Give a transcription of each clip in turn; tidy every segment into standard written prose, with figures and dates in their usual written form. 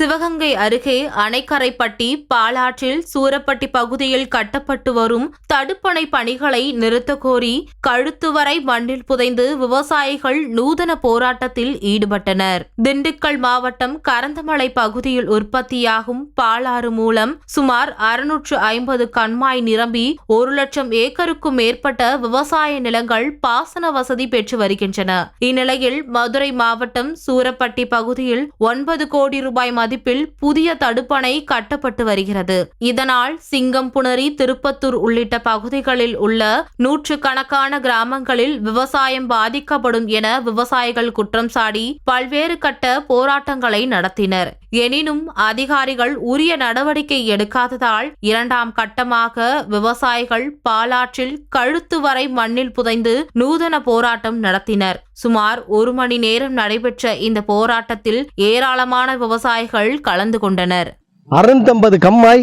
சிவகங்கை அருகே அணைக்கரைப்பட்டி பாலாற்றில் சூரப்பட்டி பகுதியில் கட்டப்பட்டு வரும் தடுப்பணை பணிகளை நிறுத்தக் கோரி கழுத்து வரை மண்ணில் புதைந்து விவசாயிகள் நூதன போராட்டத்தில் ஈடுபட்டனர். திண்டுக்கல் மாவட்டம் கரந்தமலை பகுதியில் உற்பத்தியாகும் பாலாறு மூலம் சுமார் 650 கண்மாய் நிரம்பி 1,00,000 ஏக்கருக்கும் மேற்பட்ட விவசாய நிலங்கள் பாசன வசதி பெற்று வருகின்றன. இந்நிலையில் மதுரை மாவட்டம் சூரப்பட்டி பகுதியில் 9 கோடி ரூபாய் மதிப்பில் புதிய தடுப்பணை கட்டப்பட்டு வருகிறது. இதனால் சிங்கம்புணரி, திருப்பத்தூர் உள்ளிட்ட பகுதிகளில் உள்ள நூற்றுக்கணக்கான கிராமங்களில் விவசாயம் பாதிக்கப்படும் என விவசாயிகள் குற்றம் சாட்டி பல்வேறு கட்ட போராட்டங்களை நடத்தினர். எனினும் அதிகாரிகள் உரிய நடவடிக்கை எடுக்காததால் 2ஆம் கட்டமாக விவசாயிகள் பாலாற்றில் கழுத்து வரை மண்ணில் புதைந்து நூதன போராட்டம் நடத்தினர். சுமார் 1 மணி நேரம் நடைபெற்ற இந்த போராட்டத்தில் ஏராளமான விவசாயிகள் கலந்து கொண்டனர். 650 கம்மாய்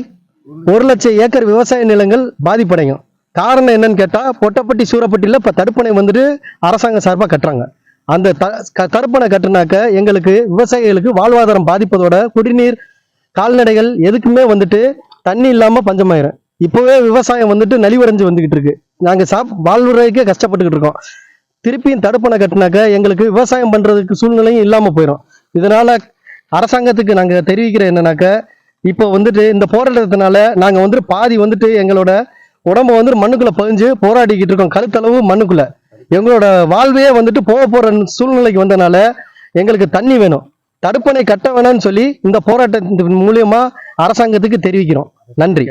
1,00,000 ஏக்கர் விவசாய நிலங்கள் பாதிப்படையும். காரணம் என்னன்னு கேட்டா, பொட்டப்பட்டி சூரப்பட்டியில் இப்போ தடுப்பணை வந்துட்டு அரசாங்கம் சார்பாக கட்டுறாங்க. அந்த தடுப்பணை கட்டுனாக்க எங்களுக்கு விவசாயிகளுக்கு வாழ்வாதாரம் பாதிப்பதோட குடிநீர், கால்நடைகள் எதுக்குமே வந்துட்டு தண்ணி இல்லாமல் பஞ்சமாயிரும். இப்போவே விவசாயம் வந்துட்டு நலிவடைஞ்சு வந்துகிட்டு இருக்கு. நாங்கள் வாழ்வுரைக்கே கஷ்டப்பட்டுக்கிட்டு இருக்கோம். திருப்பியும் தடுப்பணை கட்டினாக்க எங்களுக்கு விவசாயம் பண்றதுக்கு சூழ்நிலையும் இல்லாமல் போயிடும். இதனால அரசாங்கத்துக்கு நாங்கள் தெரிவிக்கிற என்னன்னாக்க, இப்போ வந்துட்டு இந்த போராட்டத்தினால நாங்கள் வந்துட்டு பாதி வந்துட்டு எங்களோட உடம்ப வந்துட்டு மண்ணுக்குள்ள பதிஞ்சு போராடிக்கிட்டு இருக்கோம். கழுத்தளவு மண்ணுக்குள்ள எங்களோட வாழ்வே வந்துட்டு போற சூழ்நிலைக்கு வந்தனால எங்களுக்கு தண்ணி வேணும், தடுப்பணை கட்ட வேணும்னு சொல்லி இந்த போராட்டத்தின் மூலியமா அரசாங்கத்துக்கு தெரிவிக்கிறோம். நன்றி.